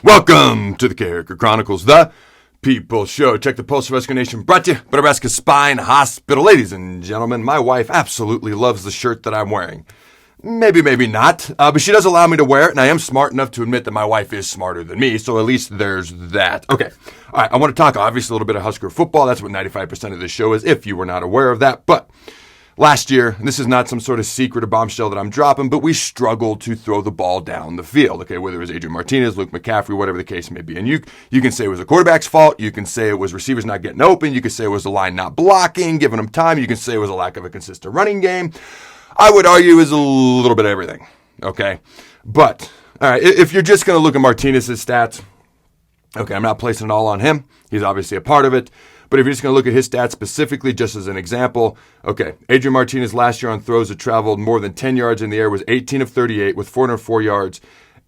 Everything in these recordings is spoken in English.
Welcome to the Carriker Chronicles, the People's Show. Check the Pulse of Husker Nation, brought to you by Nebraska Spine Hospital. Ladies and gentlemen, my wife absolutely loves the shirt that I'm wearing. Maybe not, but she does allow me to wear it, and I am smart enough to admit that my wife is smarter than me, so at least there's that. Okay, all right, I want to talk, obviously, a little bit of Husker football. That's what 95% of this show is, if you were not aware of that, but last year, and this is not some sort of secret or bombshell that I'm dropping, but we struggled to throw the ball down the field, okay, whether it was Adrian Martinez, Luke McCaffrey, whatever the case may be. And you can say it was the quarterback's fault. You can say it was receivers not getting open. You can say it was the line not blocking, giving them time. You can say it was a lack of a consistent running game. I would argue it was a little bit of everything, okay? But, all right, if you're just going to look at Martinez's stats, okay, I'm not placing it all on him. He's obviously a part of it. But if you're just going to look at his stats specifically, just as an example, okay, Adrian Martinez last year on throws that traveled more than 10 yards in the air was 18 of 38 with 404 yards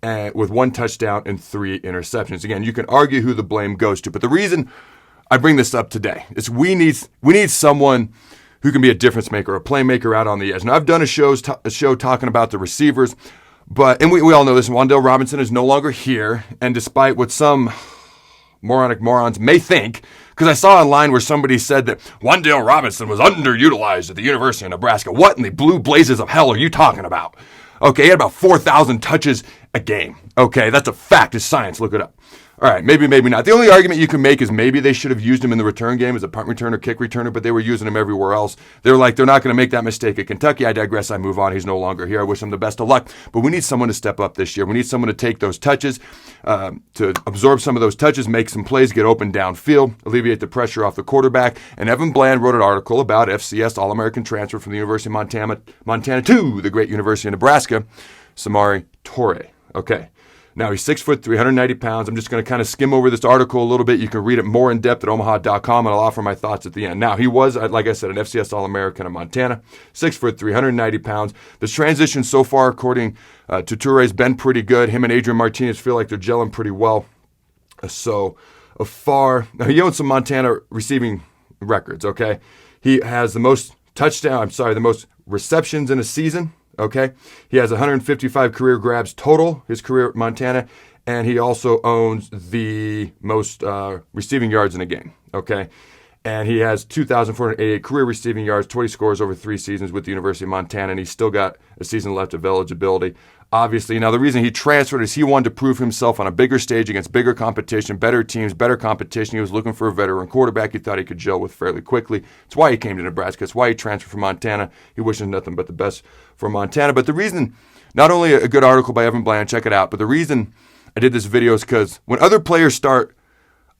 and with 1 touchdown and 3 interceptions. Again, you can argue who the blame goes to, but the reason I bring this up today is we need someone who can be a difference maker, a playmaker out on the edge. Now, I've done a show talking about the receivers, and we all know this, Wan'Dale Robinson is no longer here, and despite what some morons may think, because I saw online where somebody said that Wan'Dale Robinson was underutilized at the University of Nebraska. What in the blue blazes of hell are you talking about? Okay, he had about 4,000 touches a game. Okay, that's a fact. It's science. Look it up. All right, maybe not. The only argument you can make is maybe they should have used him in the return game as a punt returner, kick returner, but they were using him everywhere else. They were like, they're not going to make that mistake at Kentucky. I digress. I move on. He's no longer here. I wish him the best of luck. But we need someone to step up this year. We need someone to take those touches, to absorb some of those touches, make some plays, get open downfield, alleviate the pressure off the quarterback. And Evan Bland wrote an article about FCS All-American transfer from the University of Montana to the great University of Nebraska, Samori Touré. Okay. Now, he's 6 foot, 390 pounds. I'm just going to kind of skim over this article a little bit. You can read it more in depth at omaha.com, and I'll offer my thoughts at the end. Now, he was, like I said, an FCS All-American in Montana, 6 foot, 390 pounds. The transition so far, according to Touré, has been pretty good. Him and Adrian Martinez feel like they're gelling pretty well. Now, he owns some Montana receiving records, okay? He has the most the most receptions in a season. Okay, he has 155 career grabs total, his career at Montana, and he also owns the most receiving yards in a game. Okay, and he has 2,488 career receiving yards, 20 scores over 3 seasons with the University of Montana, and he's still got a season left of eligibility. Obviously, now the reason he transferred is he wanted to prove himself on a bigger stage against bigger competition, better teams, better competition. He was looking for a veteran quarterback he thought he could gel with fairly quickly. It's why he came to Nebraska. It's why he transferred from Montana. He wishes nothing but the best for Montana. But the reason, not only a good article by Evan Bland, check it out, but the reason I did this video is because when other players start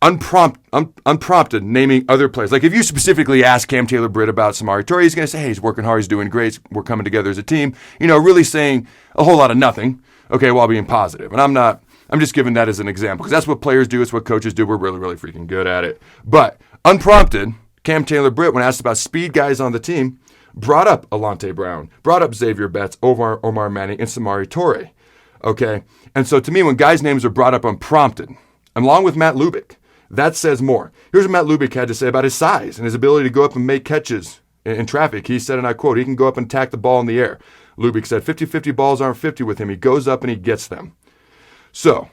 unprompted naming other players. Like if you specifically ask Cam Taylor-Britt about Samori Touré, he's going to say, hey, he's working hard, he's doing great, we're coming together as a team. Really saying a whole lot of nothing, okay, while being positive. And I'm just giving that as an example because that's what players do, it's what coaches do. We're really, really freaking good at it. But unprompted, Cam Taylor-Britt, when asked about speed guys on the team, brought up Alante Brown, brought up Xavier Betts, Omar Manning, and Samori Touré. Okay? And so to me, when guys' names are brought up unprompted, along with Matt Lubick, that says more. Here's what Matt Lubick had to say about his size and his ability to go up and make catches in traffic. He said, and I quote, he can go up and attack the ball in the air. Lubick said, 50-50 balls aren't 50 with him. He goes up and he gets them. So,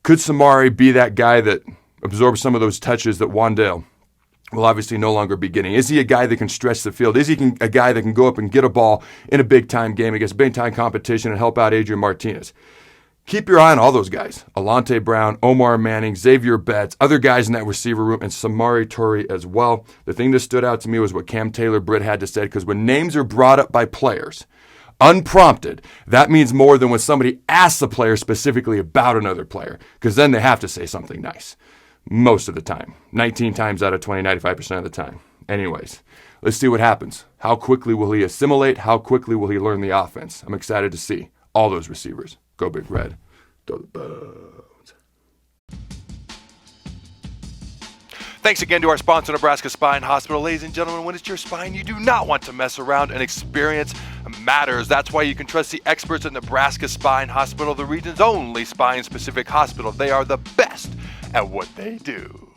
could Samori be that guy that absorbs some of those touches that Wan'Dale will obviously no longer be getting? Is he a guy that can stretch the field? Is he a guy that can go up and get a ball in a big-time game against big-time competition and help out Adrian Martinez? Keep your eye on all those guys. Alante Brown, Omar Manning, Xavier Betts, other guys in that receiver room, and Samori Touré as well. The thing that stood out to me was what Cam Taylor-Britt had to say, because when names are brought up by players, unprompted, that means more than when somebody asks a player specifically about another player, because then they have to say something nice. Most of the time. 19 times out of 20, 95% of the time. Anyways, let's see what happens. How quickly will he assimilate? How quickly will he learn the offense? I'm excited to see all those receivers. Go Big Red. Throw the bones. Thanks again to our sponsor, Nebraska Spine Hospital. Ladies and gentlemen, when it's your spine, you do not want to mess around, and experience matters. That's why you can trust the experts at Nebraska Spine Hospital, the region's only spine-specific hospital. They are the best at what they do.